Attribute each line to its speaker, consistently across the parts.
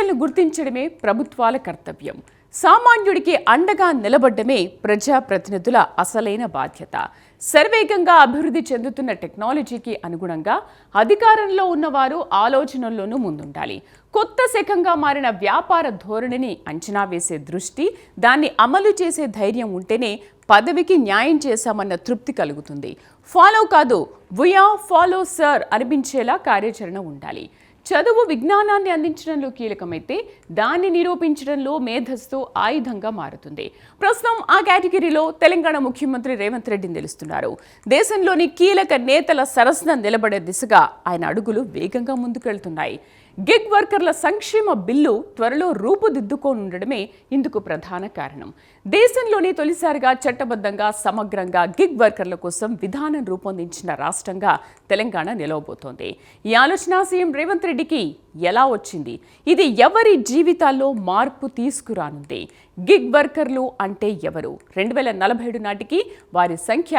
Speaker 1: సమస్యలను గుర్తించడమే ప్రభుత్వాల కర్తవ్యం. సామాన్యుడికి అండగా నిలబడ్డమే ప్రజాప్రతినిధుల అసలైన బాధ్యత. శరవేగంగా అభివృద్ధి చెందుతున్న టెక్నాలజీకి అనుగుణంగా అధికారంలో ఉన్నవారు ఆలోచనల్లోనూ ముందుండాలి. కొత్త శకంగా మారిన వ్యాపార ధోరణిని అంచనా వేసే దృష్టి, దాన్ని అమలు చేసే ధైర్యం ఉంటేనే పదవికి న్యాయం చేశామన్న తృప్తి కలుగుతుంది. ఫాలో కాదు, వీఆ ఫాలో సర్ అనిపించేలా కార్యాచరణ ఉండాలి. చదువు విజ్ఞానాన్ని అందించడంలో కీలకమైతే దాన్ని నిరూపించడంలో మేధస్సు ఆయుధంగా మారుతుంది. ప్రస్తుతం ఆ కేటగిరీలో తెలంగాణ ముఖ్యమంత్రి రేవంత్ రెడ్డి నిలుస్తున్నారు. దేశంలోని కీలక నేతల సరసన నిలబడే దిశగా ఆయన అడుగులు వేగంగా ముందుకెళ్తున్నాయి. గిగ్ వర్కర్ల సంక్షేమ బిల్లు త్వరలో రూపుదిద్దుకోనుండడమే ఇందుకు ప్రధాన కారణం. దేశంలోనే తొలిసారిగా చట్టబద్ధంగా సమగ్రంగా గిగ్ వర్కర్ల కోసం విధానం రూపొందించిన రాష్ట్రంగా తెలంగాణ నిలవబోతోంది. ఈ ఆలోచన సీఎం రేవంత్ రెడ్డికి ఎలా వచ్చింది? ఇది ఎవరి జీవితాల్లో మార్పు తీసుకురానుంది? గిగ్ వర్కర్లు అంటే ఎవరు? 2047 నాటికి వారి సంఖ్య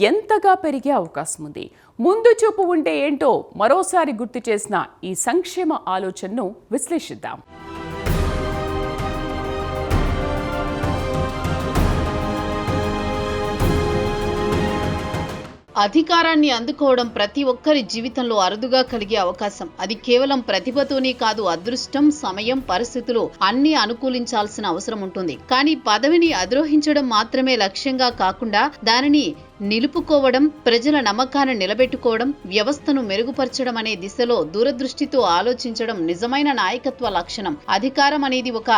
Speaker 1: ఎంతగా పెరిగే అవకాశం ఉంది? ముందు చూపు ఉంటే ఏంటో మరోసారి గుర్తు చేసిన ఈ సంక్షేమ ఆలోచనను విశ్లేషిద్దాం.
Speaker 2: అధికారాన్ని అందుకోవడం ప్రతి ఒక్కరి జీవితంలో అరుదుగా కలిగే అవకాశం. అది కేవలం ప్రతిభతోనే కాదు, అదృష్టం, సమయం, పరిస్థితులు అన్నీ అనుకూలించాల్సిన అవసరం ఉంటుంది. కానీ పదవిని అధిరోహించడం మాత్రమే లక్ష్యంగా కాకుండా దానిని నిలుపుకోవడం, ప్రజల నమ్మకాన్ని నిలబెట్టుకోవడం, వ్యవస్థను మెరుగుపరచడం అనే దిశలో దూరదృష్టితో ఆలోచించడం నిజమైన నాయకత్వ లక్షణం. అధికారం అనేది ఒక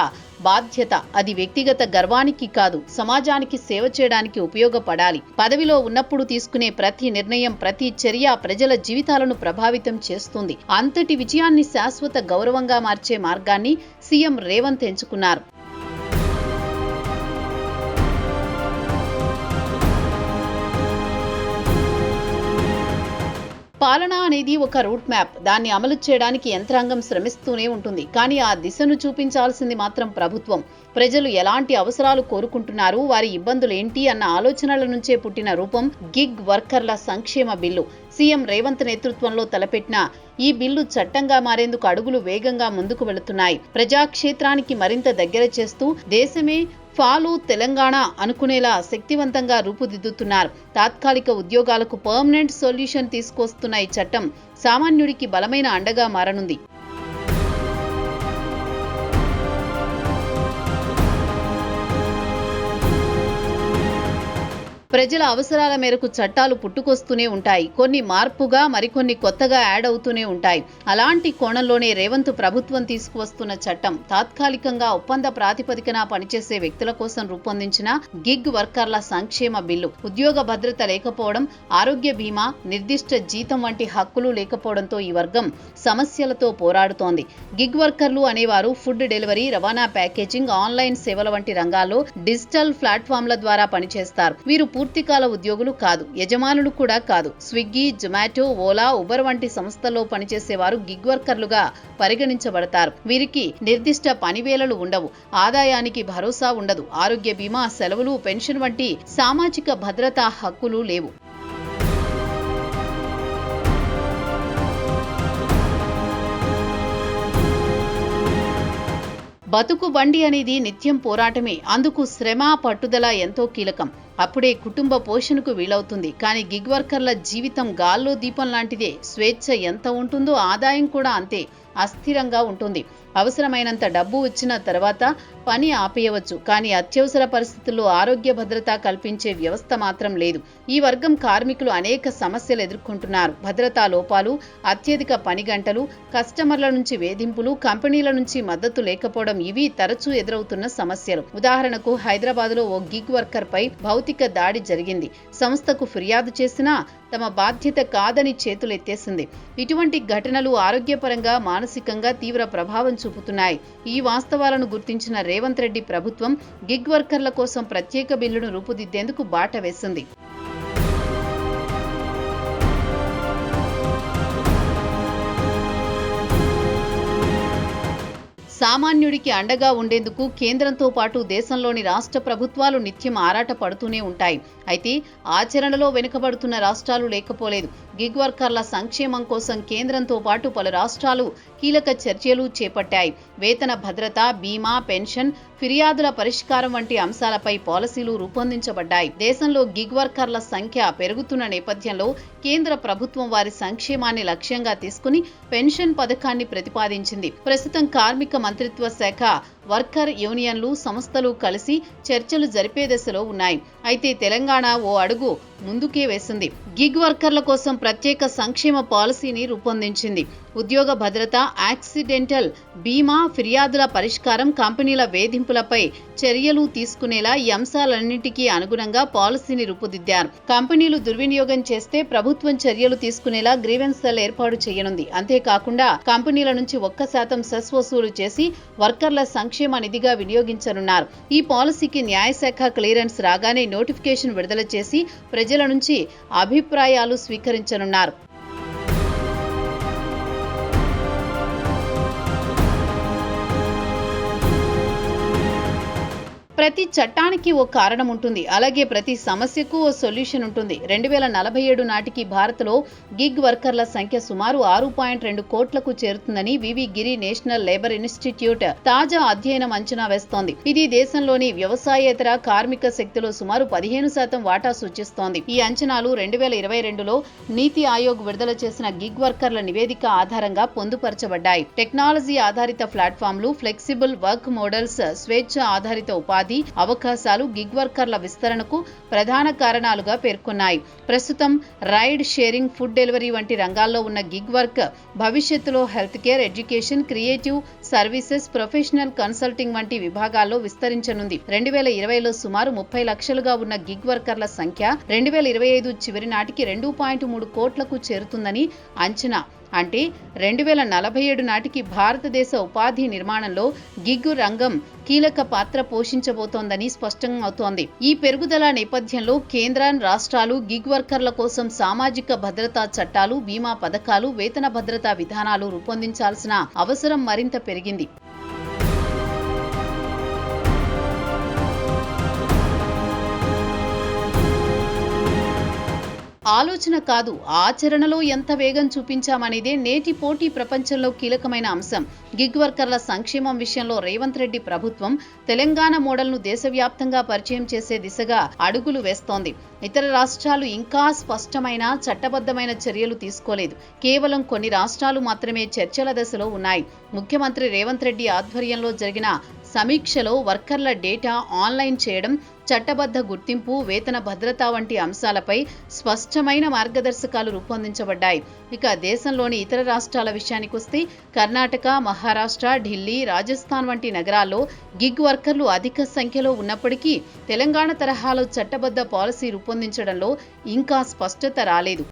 Speaker 2: బాధ్యత. అది వ్యక్తిగత గర్వానికి కాదు, సమాజానికి సేవ చేయడానికి ఉపయోగపడాలి. పదవిలో ఉన్నప్పుడు తీసుకునే ప్రతి నిర్ణయం, ప్రతి చర్య ప్రజల జీవితాలను ప్రభావితం చేస్తుంది. అంతటి విజయాన్ని శాశ్వత గౌరవంగా మార్చే మార్గాన్ని సీఎం రేవంత్ ఎంచుకున్నారు. పాలన అనేది ఒక రూట్ మ్యాప్. దాన్ని అమలు చేయడానికి యంత్రాంగం శ్రమిస్తూనే ఉంటుంది. కానీ ఆ దిశను చూపించాల్సింది మాత్రం ప్రభుత్వం. ప్రజలు ఎలాంటి అవసరాలు కోరుకుంటున్నారు, వారి ఇబ్బందులు ఏంటి అన్న ఆలోచనల నుంచే పుట్టిన రూపం గిగ్ వర్కర్ల సంక్షేమ బిల్లు. సీఎం రేవంత్ నేతృత్వంలో తలపెట్టిన ఈ బిల్లు చట్టంగా మారేందుకు అడుగులు వేగంగా ముందుకు వెళుతున్నాయి. ప్రజాక్షేత్రానికి మరింత దగ్గర చేస్తూ దేశమే ఫాలో తెలంగాణ అనుకునేలా శక్తివంతంగా రూపుదిద్దుతున్నారు. తాత్కాలిక ఉద్యోగాలకు పర్మనెంట్ సొల్యూషన్ తీసుకొస్తున్న ఈ చట్టం సామాన్యుడికి బలమైన అండగా మారనుంది. ప్రజల అవసరాల మేరకు చట్టాలు పుట్టుకొస్తూనే ఉంటాయి. కొన్ని మార్పుగా, మరికొన్ని కొత్తగా యాడ్ అవుతూనే ఉంటాయి. అలాంటి కోణంలోనే రేవంత్ ప్రభుత్వం తీసుకువస్తున్న చట్టం తాత్కాలికంగా ఒప్పంద ప్రాతిపదికన పనిచేసే వ్యక్తుల కోసం రూపొందించిన గిగ్ వర్కర్ల సంక్షేమ బిల్లు. ఉద్యోగ భద్రత లేకపోవడం, ఆరోగ్య బీమా, నిర్దిష్ట జీతం వంటి హక్కులు లేకపోవడంతో ఈ వర్గం సమస్యలతో పోరాడుతోంది. గిగ్ వర్కర్లు అనేవారు ఫుడ్ డెలివరీ, రవాణా, ప్యాకేజింగ్, ఆన్లైన్ సేవల వంటి రంగాల్లో డిజిటల్ ప్లాట్ఫామ్ల ద్వారా పనిచేస్తారు. వీరు పూర్తికాల ఉద్యోగులు కాదు, యజమానులు కూడా కాదు. స్విగ్గీ, జొమాటో, ఓలా, ఉబర్ వంటి సంస్థల్లో పనిచేసేవారు గిగ్ వర్కర్లుగా పరిగణించబడతారు. వీరికి నిర్దిష్ట పనివేళలు ఉండవు, ఆదాయానికి భరోసా ఉండదు, ఆరోగ్య బీమా, సెలవులు, పెన్షన్ వంటి సామాజిక భద్రతా హక్కులు లేవు. బతుకు బండి అనేది నిత్యం పోరాటమే. అందుకు శ్రమ, పట్టుదల ఎంతో కీలకం. అప్పుడే కుటుంబ పోషణకు వీలవుతుంది. కానీ గిగ్ వర్కర్ల జీవితం గాల్లో దీపం లాంటిదే. స్వేచ్ఛ ఎంత ఉంటుందో ఆదాయం కూడా అంతే అస్థిరంగా ఉంటుంది. అవసరమైనంత డబ్బు వచ్చిన తర్వాత పని ఆపేయవచ్చు. కానీ అత్యవసర పరిస్థితుల్లో ఆరోగ్య భద్రత కల్పించే వ్యవస్థ మాత్రం లేదు. ఈ వర్గం కార్మికులు అనేక సమస్యలు ఎదుర్కొంటున్నారు. భద్రతా లోపాలు, అత్యధిక పని గంటలు, కస్టమర్ల నుంచి వేధింపులు, కంపెనీల నుంచి మద్దతు లేకపోవడం ఇవి తరచూ ఎదురవుతున్న సమస్యలు. ఉదాహరణకు హైదరాబాద్లో ఓ గిగ్ వర్కర్ పై భౌతిక దాడి జరిగింది. సంస్థకు ఫిర్యాదు చేసినా తమ బాధ్యత కాదని చేతులెత్తేసింది. ఇటువంటి ఘటనలు ఆరోగ్యపరంగా, మానసికంగా తీవ్ర ప్రభావం చూపుతున్నాయి. ఈ వాస్తవాలను గుర్తించిన రేవంత్ రెడ్డి ప్రభుత్వం గిగ్ వర్కర్ల కోసం ప్రత్యేక బిల్లును రూపుదిద్దేందుకు బాట వేసింది. సామాన్యుడికి అండగా ఉండేందుకు కేంద్రంతో పాటు దేశంలోని రాష్ట్ర ప్రభుత్వాలు నిత్యం ఆరాట పడుతూనే ఉంటాయి. అయితే ఆచరణలో వెనుకబడుతున్న రాష్ట్రాలు లేకపోలేదు. గిగ్ వర్కర్ల సంక్షేమం కోసం కేంద్రంతో పాటు పలు రాష్ట్రాలు కీలక చర్యలు చేపట్టాయి. వేతన భద్రత, బీమా, పెన్షన్, ఫిర్యాదుల పరిష్కారం వంటి అంశాలపై పాలసీలు రూపొందించబడ్డాయి. దేశంలో గిగ్ వర్కర్ల సంఖ్య పెరుగుతున్న నేపథ్యంలో కేంద్ర ప్రభుత్వం వారి సంక్షేమాన్ని లక్ష్యంగా తీసుకుని పెన్షన్ పథకాన్ని ప్రతిపాదించింది. ప్రస్తుతం కార్మిక మంత్రిత్వ శాఖ, వర్కర్ యూనియన్లు, సంస్థలు కలిసి చర్చలు జరిపే దశలో ఉన్నాయి. అయితే తెలంగాణ ఓ అడుగు ముందుకే వేసింది. గిగ్ వర్కర్ల కోసం ప్రత్యేక సంక్షేమ పాలసీని రూపొందించింది. ఉద్యోగ భద్రత, యాక్సిడెంటల్ బీమా, ఫిర్యాదుల పరిష్కారం, కంపెనీల వేధింపులపై చర్యలు తీసుకునేలా ఈ అంశాలన్నింటికీ అనుగుణంగా పాలసీని రూపుదిద్దారు. కంపెనీలు దుర్వినియోగం చేస్తే ప్రభుత్వం చర్యలు తీసుకునేలా గ్రీవెన్స్ సెల్ ఏర్పాటు చేయనుంది. అంతేకాకుండా కంపెనీల నుంచి 1% సెస్ వసూలు చేసి వర్కర్ల సంక్షేమ నిధిగా వినియోగించనున్నారు. ఈ పాలసీకి న్యాయశాఖ క్లియరెన్స్ రాగానే నోటిఫికేషన్ విడుదల చేసి ప్రజల నుంచి అభిప్రాయాలు స్వీకరించనున్నారు. ప్రతి చట్టానికి ఓ కారణం ఉంటుంది. అలాగే ప్రతి సమస్యకు ఓ సొల్యూషన్ ఉంటుంది. 2047 నాటికి భారత్లో గిగ్ వర్కర్ల సంఖ్య సుమారు 6.2 కోట్లకు చేరుతుందని వివి గిరి నేషనల్ లేబర్ ఇన్స్టిట్యూట్ తాజా అధ్యయనం అంచనా వేస్తోంది. ఇది దేశంలోని వ్యవసాయేతర కార్మిక శక్తిలో సుమారు 15% వాటా సూచిస్తోంది. ఈ అంచనాలు 2022లో నీతి ఆయోగ్ విడుదల చేసిన గిగ్ వర్కర్ల నివేదిక ఆధారంగా పొందుపరచబడ్డాయి. టెక్నాలజీ ఆధారిత ప్లాట్ఫామ్లు, ఫ్లెక్సిబుల్ వర్క్ మోడల్స్, స్వేచ్ఛ ఆధారిత ఉపాధి అవకాశాలు గిగ్ వర్కర్ల విస్తరణకు ప్రధాన కారణాలుగా పేర్కొన్నాయి. ప్రస్తుతం రైడ్ షేరింగ్, ఫుడ్ డెలివరీ వంటి రంగాల్లో ఉన్న గిగ్ వర్క్ భవిష్యత్తులో health care, education, creative services, professional consulting వంటి విభాగాల్లో విస్తరించనుంది. 2020లో సుమారు 30 లక్షలుగా ఉన్న గిగ్ వర్కర్ల సంఖ్య 2025 చివరి నాటికి 2.3 కోట్లకు చేరుతుందని అంచనా. అంటే 2047 నాటికి భారతదేశ ఉపాధి నిర్మాణంలో గిగ్ రంగం కీలక పాత్ర పోషించబోతోందని స్పష్టమవుతోంది. ఈ పెరుగుదల నేపథ్యంలో కేంద్ర, రాష్ట్రాలు గిగ్ వర్కర్ల కోసం సామాజిక భద్రతా చట్టాలు, బీమా పథకాలు, వేతన భద్రతా విధానాలు రూపొందించాల్సిన అవసరం మరింత పెరిగింది. ఆలోచన కాదు, ఆచరణలో ఎంత వేగం చూపించామనేదే నేటి పోటీ ప్రపంచంలో కీలకమైన అంశం. గిగ్ వర్కర్ల సంక్షేమం విషయంలో రేవంత్ రెడ్డి ప్రభుత్వం తెలంగాణ మోడల్ను దేశవ్యాప్తంగా పరిచయం చేసే దిశగా అడుగులు వేస్తోంది. ఇతర రాష్ట్రాలు ఇంకా స్పష్టమైన, చట్టబద్ధమైన చర్యలు తీసుకోలేదు. కేవలం కొన్ని రాష్ట్రాలు మాత్రమే చర్చల దశలో ఉన్నాయి. ముఖ్యమంత్రి రేవంత్ రెడ్డి ఆధ్వర్యంలో జరిగిన సమీక్షలో వర్కర్ల డేటా ఆన్లైన్ చేయడం, చట్టబద్ధ గుర్తింపు, వేతన భద్రత వంటి అంశాలపై స్పష్టమైన మార్గదర్శకాలు రూపొందించబడ్డాయి. ఇక దేశంలోని ఇతర రాష్ట్రాల విషయానికొస్తే కర్ణాటక, మహారాష్ట్ర, ఢిల్లీ, రాజస్థాన్ వంటి నగరాల్లో గిగ్ వర్కర్లు అధిక సంఖ్యలో ఉన్నప్పటికీ తెలంగాణ తరహాలో చట్టబద్ధ పాలసీ రూపొందించడంలో ఇంకా స్పష్టత రాలేదు.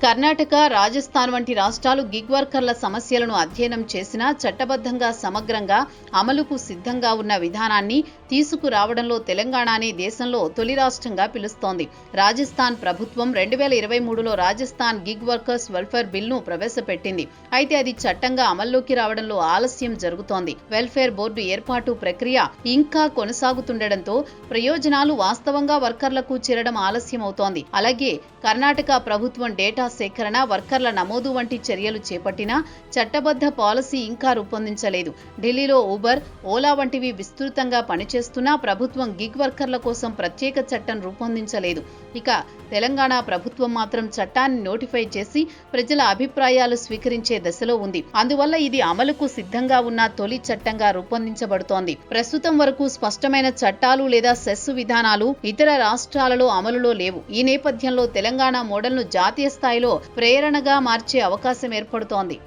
Speaker 2: కర్ణాటక, రాజస్థాన్ వంటి రాష్ట్రాలు గిగ్ వర్కర్ల సమస్యలను అధ్యయనం చేసినా చట్టబద్ధంగా, సమగ్రంగా అమలుకు సిద్ధంగా ఉన్న విధానాన్ని తీసుకురావడంలో తెలంగాణనే దేశంలో తొలి రాష్ట్రంగా పిలుస్తోంది. రాజస్థాన్ ప్రభుత్వం 2023లో రాజస్థాన్ గిగ్ వర్కర్స్ వెల్ఫేర్ బిల్ను ప్రవేశపెట్టింది. అయితే అది చట్టంగా అమల్లోకి రావడంలో ఆలస్యం జరుగుతోంది. వెల్ఫేర్ బోర్డు ఏర్పాటు ప్రక్రియ ఇంకా కొనసాగుతుండటంతో ప్రయోజనాలు వాస్తవంగా వర్కర్లకు చేరడం ఆలస్యమవుతోంది. అలాగే కర్ణాటక ప్రభుత్వం డేటా సేకరణ, వర్కర్ల నమోదు వంటి చర్యలు చేపట్టినా చట్టబద్ధ పాలసీ ఇంకా రూపొందించలేదు. ఢిల్లీలో ఊబర్, ఓలా వంటివి విస్తృతంగా పనిచేస్తున్నా ప్రభుత్వం గిగ్ వర్కర్ల కోసం ప్రత్యేక చట్టం రూపొందించలేదు. ఇక తెలంగాణ ప్రభుత్వం మాత్రం చట్టాన్ని నోటిఫై చేసి ప్రజల అభిప్రాయాలు స్వీకరించే దశలో ఉంది. అందువల్ల ఇది అమలుకు సిద్ధంగా ఉన్న తొలి చట్టంగా రూపొందించబడుతోంది. ప్రస్తుతం వరకు స్పష్టమైన చట్టాలు లేదా సెస్ విధానాలు ఇతర రాష్ట్రాలలో అమలులో లేవు. ఈ నేపథ్యంలో తెలంగాణ మోడల్ను జాతీయ స్థాయిలో ప్రేరణగా మార్చే అవకాశం ఏర్పడుతోంది.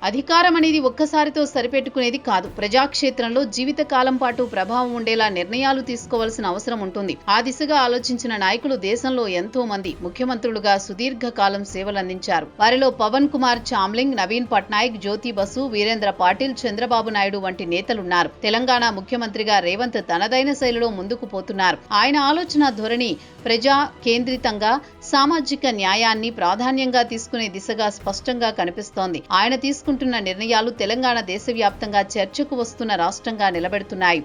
Speaker 2: అధికారం అనేది ఒక్కసారితో సరిపెట్టుకునేది కాదు. ప్రజాక్షేత్రంలో జీవితకాలం పాటు ప్రభావం ఉండేలా నిర్ణయాలు తీసుకోవాల్సిన అవసరం ఉంటుంది. ఆ దిశగా ఆలోచించిన నాయకులు దేశంలో ఎంతో మంది ముఖ్యమంత్రులుగా సుదీర్ఘకాలం సేవలందించారు. వారిలో పవన్ కుమార్ చామ్లింగ్, నవీన్ పట్నాయక్, జ్యోతి బసు, వీరేంద్ర పాటిల్, చంద్రబాబు నాయుడు వంటి నేతలున్నారు. తెలంగాణ ముఖ్యమంత్రిగా రేవంత్ తనదైన శైలిలో ముందుకు పోతున్నారు. ఆయన ఆలోచన ధోరణి ప్రజా కేంద్రితంగా, సామాజిక న్యాయాన్ని ప్రాధాన్యంగా తీసుకునే దిశగా స్పష్టంగా కనిపిస్తోంది. ఆయన తీసుకుంటున్న నిర్ణయాలు తెలంగాణ దేశవ్యాప్తంగా చర్చకు వస్తున్న రాష్ట్రంగా నిలబెడుతున్నాయి.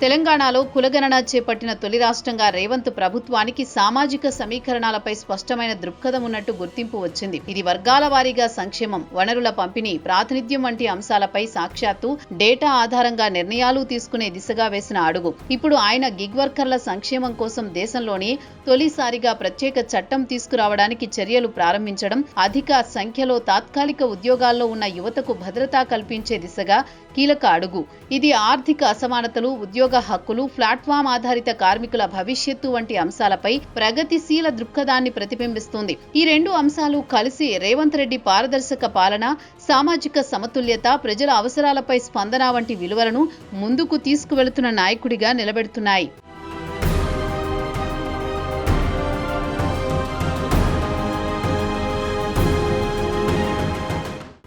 Speaker 2: తెలంగాణలో కులగణన చేపట్టిన తొలి రాష్ట్రంగా రేవంత్ ప్రభుత్వానికి సామాజిక సమీకరణాలపై స్పష్టమైన దృక్పథం ఉన్నట్టు గుర్తింపు వచ్చింది. ఇది వర్గాల వారీగా సంక్షేమం, వనరుల పంపిణీ, ప్రాతినిధ్యం వంటి అంశాలపై సాక్షాత్తు డేటా ఆధారంగా నిర్ణయాలు తీసుకునే దిశగా వేసిన అడుగు. ఇప్పుడు ఆయన గిగ్ వర్కర్ల సంక్షేమం కోసం దేశంలోనే తొలిసారిగా ప్రత్యేక చట్టం తీసుకురావడానికి చర్యలు ప్రారంభించడం, అధిక సంఖ్యలో తాత్కాలిక ఉద్యోగాల్లో ఉన్న యువతకు భద్రత కల్పించే దిశగా కీలక అడుగు. ఇది ఆర్థిక అసమానతలు, ఉద్యోగ హక్కులు, ప్లాట్ఫామ్ ఆధారిత కార్మికుల భవిష్యత్తు వంటి అంశాలపై ప్రగతిశీల దృక్పథాన్ని ప్రతిబింబిస్తుంది. ఈ రెండు అంశాలు కలిసి రేవంత్ రెడ్డి పారదర్శక పాలన, సామాజిక సమతుల్యత, ప్రజల అవసరాలపై స్పందన వంటి విలువలను ముందుకు తీసుకువెళుతున్న నాయకుడిగా నిలబెడుతున్నాయి.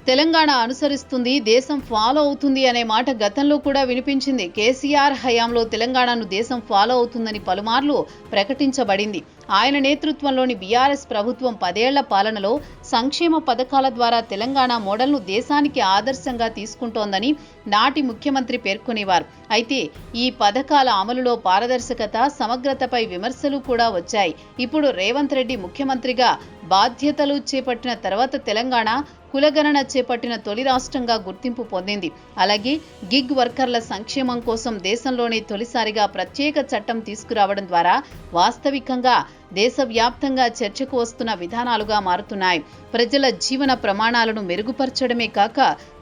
Speaker 2: తెలంగాణ అనుసరిస్తుంది, దేశం ఫాలో అవుతుంది అనే మాట గతంలో కూడా వినిపించింది. కేసీఆర్ హయాంలో తెలంగాణను దేశం ఫాలో అవుతుందని పలుమార్లు ప్రకటించబడింది. ఆయన నేతృత్వంలోని బీఆర్ఎస్ ప్రభుత్వం 10 ఏళ్ల పాలనలో సంక్షేమ పథకాల ద్వారా తెలంగాణ మోడల్ను దేశానికి ఆదర్శంగా తీసుకుంటోందని నాటి ముఖ్యమంత్రి పేర్కొనేవారు. అయితే ఈ పథకాల అమలులో పారదర్శకత, సమగ్రతపై విమర్శలు కూడా వచ్చాయి. ఇప్పుడు రేవంత్ రెడ్డి ముఖ్యమంత్రిగా బాధ్యతలు చేపట్టిన తర్వాత తెలంగాణ కులగణన చేపట్టిన తొలి రాష్ట్రంగా గుర్తింపు పొందింది. అలాగే గిగ్ వర్కర్ల సంక్షేమం కోసం దేశంలోనే తొలిసారిగా ప్రత్యేక చట్టం తీసుకురావడం ద్వారా వాస్తవికంగా దేశవ్యాప్తంగా చర్చకు వస్తున్న విధానాలుగా మారుతున్నాయి. ప్రజల జీవన ప్రమాణాలను మెరుగుపరచడమే కాక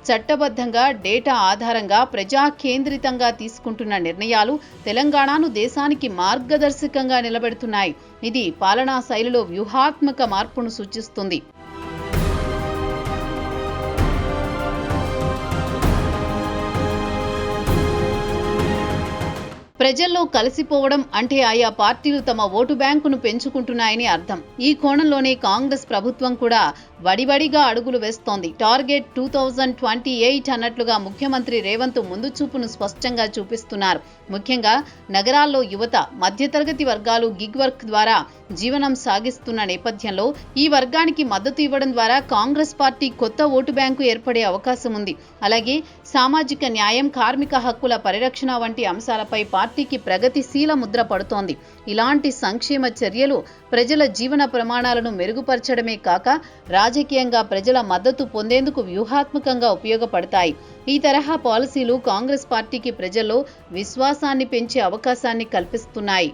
Speaker 2: చట్టబద్ధంగా డేటా ఆధారంగా ప్రజా కేంద్రితంగా తీసుకుంటున్న నిర్ణయాలు తెలంగాణను దేశానికి మార్గదర్శకంగా నిలబెడుతున్నాయి. ఇది పాలనా శైలిలో వ్యూహాత్మక మార్పును సూచిస్తుంది. ప్రజల్లో కలిసిపోవడం అంటే ఆయా పార్టీలు తమ ఓటు బ్యాంకును పెంచుకుంటున్నాయని అర్థం. ఈ కోణంలోనే కాంగ్రెస్ ప్రభుత్వం కూడా వడివడిగా అడుగులు వేస్తోంది. టార్గెట్ 2028 అన్నట్లుగా ముఖ్యమంత్రి రేవంత్ ముందు చూపును స్పష్టంగా చూపిస్తున్నారు. ముఖ్యంగా నగరాల్లో యువత, మధ్యతరగతి వర్గాలు గిగ్ వర్క్ ద్వారా జీవనం సాగిస్తున్న నేపథ్యంలో ఈ వర్గానికి మద్దతు ఇవ్వడం ద్వారా కాంగ్రెస్ పార్టీ కొత్త ఓటు బ్యాంకు ఏర్పడే అవకాశం ఉంది. అలాగే సామాజిక న్యాయం, కార్మిక హక్కుల పరిరక్షణ వంటి అంశాలపై పార్టీకి ప్రగతిశీల ముద్ర పడుతోంది. ఇలాంటి సంక్షేమ చర్యలు ప్రజల జీవన ప్రమాణాలను మెరుగుపరచడమే కాక రాజకీయంగా ప్రజల మద్దతు పొందేందుకు వ్యూహాత్మకంగా ఉపయోగపడతాయి. ఈ తరహా పాలసీలు కాంగ్రెస్ పార్టీకి ప్రజల్లో విశ్వాసాన్ని పెంచే అవకాశాన్ని కల్పిస్తున్నాయి.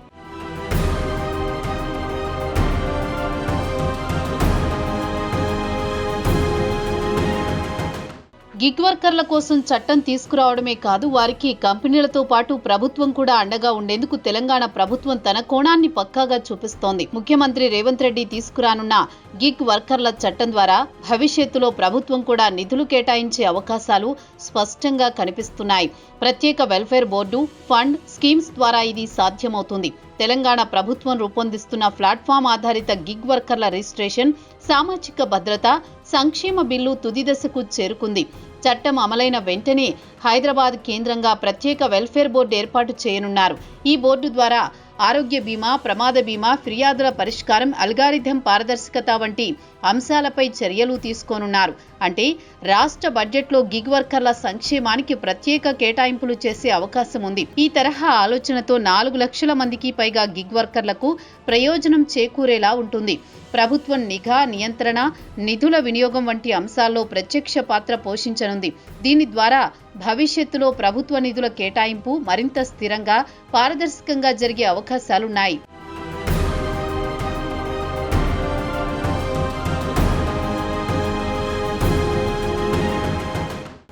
Speaker 2: గిగ్ వర్కర్ల కోసం చట్టం తీసుకురావడమే కాదు, వారికి కంపెనీలతో పాటు ప్రభుత్వం కూడా అండగా ఉండేందుకు తెలంగాణ ప్రభుత్వం తన కోణాన్ని పక్కాగా చూపిస్తోంది. ముఖ్యమంత్రి రేవంత్ రెడ్డి తీసుకురానున్న గిగ్ వర్కర్ల చట్టం ద్వారా భవిష్యత్తులో ప్రభుత్వం కూడా నిధులు కేటాయించే అవకాశాలు స్పష్టంగా కనిపిస్తున్నాయి. ప్రత్యేక వెల్ఫేర్ బోర్డు, ఫండ్, స్కీమ్స్ ద్వారా ఇది సాధ్యమవుతుంది. తెలంగాణ ప్రభుత్వం రూపొందిస్తున్న ప్లాట్ఫామ్ ఆధారిత గిగ్ వర్కర్ల రిజిస్ట్రేషన్, సామాజిక భద్రత, సంక్షేమ బిల్లు తుది దశకు చేరుకుంది. చట్టం అమలైన వెంటనే హైదరాబాద్ కేంద్రంగా ప్రత్యేక వెల్ఫేర్ బోర్డు ఏర్పాటు చేయనున్నారు. ఈ బోర్డు ద్వారా ఆరోగ్య బీమా, ప్రమాద బీమా, ఫిర్యాదుల పరిష్కారం, అల్గారిథం పారదర్శకత వంటి అంశాలపై చర్యలు తీసుకోనున్నారు. అంటే రాష్ట్ర బడ్జెట్లో గిగ్ వర్కర్ల సంక్షేమానికి ప్రత్యేక కేటాయింపులు చేసే అవకాశం ఉంది. ఈ తరహా ఆలోచనతో 4 లక్షల మందికి పైగా గిగ్ వర్కర్లకు ప్రయోజనం చేకూరేలా ఉంటుంది. ప్రభుత్వం నిఘా, నియంత్రణ, నిధుల వినియోగం వంటి అంశాల్లో ప్రత్యక్ష పాత్ర పోషించనుంది. దీని ద్వారా భవిష్యత్తులో ప్రభుత్వ నిధుల కేటాయింపు మరింత స్థిరంగా, పారదర్శకంగా జరిగే అవకాశాలున్నాయి.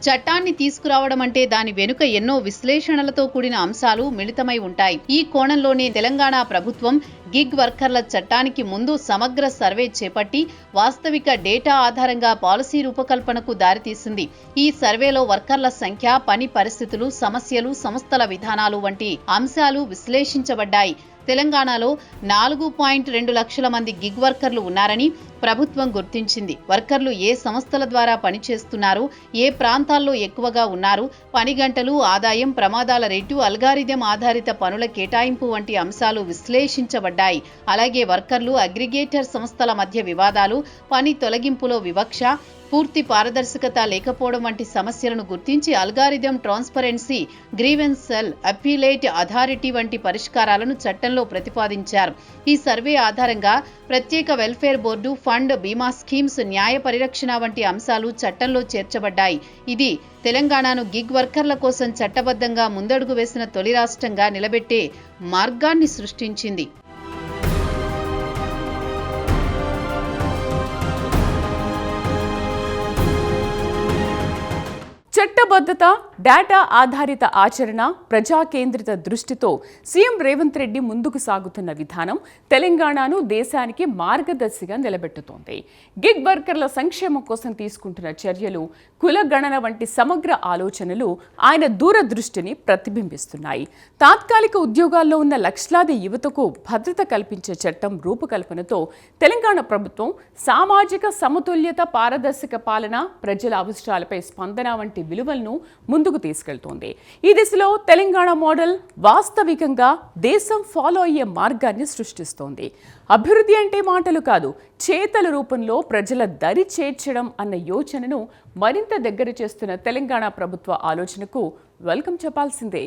Speaker 2: చట్టాన్ని తీసుకురావడం అంటే దాని వెనుక ఎన్నో విశ్లేషణలతో కూడిన అంశాలు మిళితమై ఉంటాయి. ఈ కోణంలోనే తెలంగాణ ప్రభుత్వం గిగ్ వర్కర్ల చట్టానికి ముందు సమగ్ర సర్వే చేపట్టి వాస్తవిక డేటా ఆధారంగా పాలసీ రూపకల్పనకు దారితీసింది. ఈ సర్వేలో వర్కర్ల సంఖ్య, పని పరిస్థితులు, సమస్యలు, సంస్థల విధానాలు వంటి అంశాలు విశ్లేషించబడ్డాయి. తెలంగాణలో 4.2 లక్షల మంది గిగ్ వర్కర్లు ఉన్నారని ప్రభుత్వం గుర్తించింది. వర్కర్లు ఏ సంస్థల ద్వారా పనిచేస్తున్నారు, ఏ ప్రాంతాల్లో ఎక్కువగా ఉన్నారు, పని గంటలు, ఆదాయం, ప్రమాదాల రేటు, అల్గారిథం ఆధారిత పనుల కేటాయింపు వంటి అంశాలు విశ్లేషించబడ్డాయి. అలాగే వర్కర్లు, అగ్రిగేటర్ సంస్థల మధ్య వివాదాలు, పని తొలగింపులో వివక్ష, పూర్తి పారదర్శకత లేకపోవడం వంటి సమస్యలను గుర్తించి algorithm transparency, grievance cell, appellate authority వంటి పరిష్కారాలను చట్టంలో ప్రతిపాదించారు. ఈ సర్వే ఆధారంగా ప్రత్యేక వెల్ఫేర్ బోర్డు, ఫండ్, బీమా స్కీమ్స్, న్యాయ పరిరక్షణ వంటి అంశాలు చట్టంలో చేర్చబడ్డాయి. ఇది తెలంగాణను గిగ్ వర్కర్ల కోసం చట్టబద్ధంగా ముందడుగు వేసిన తొలి రాష్ట్రంగా నిలబెట్టే మార్గాన్ని సృష్టించింది.
Speaker 1: చట్టబద్ధత, డేటా ఆధారిత ఆచరణ, ప్రజా కేంద్రిత దృష్టితో సీఎం రేవంత్ రెడ్డి ముందుకు సాగుతున్న విధానం తెలంగాణను దేశానికి మార్గదర్శిగా నిలబెట్టుతోంది. గిగ్ వర్కర్ల సంక్షేమం కోసం తీసుకుంటున్న చర్యలు, కులగణన వంటి సమగ్ర ఆలోచనలు ఆయన దూరదృష్టిని ప్రతిబింబిస్తున్నాయి. తాత్కాలిక ఉద్యోగాల్లో ఉన్న లక్షలాది యువతకు భద్రత కల్పించే చట్టం రూపకల్పనతో తెలంగాణ ప్రభుత్వం సామాజిక సమతుల్యత, పారదర్శక పాలన, ప్రజల అవసరాలపై స్పందన వంటి విలువలను ముందుకు తీసుకెళ్తోంది. ఈ దిశలో తెలంగాణ మోడల్ వాస్తవికంగా దేశం ఫాలో అయ్యే మార్గాన్ని సృష్టిస్తోంది. అభివృద్ధి అంటే మాటలు కాదు, చేతల రూపంలో ప్రజల దరి చేర్చడం అన్న యోచనను మరింత దగ్గర చేస్తున్న తెలంగాణ ప్రభుత్వ ఆలోచనకు వెల్కమ్ చెప్పాల్సిందే.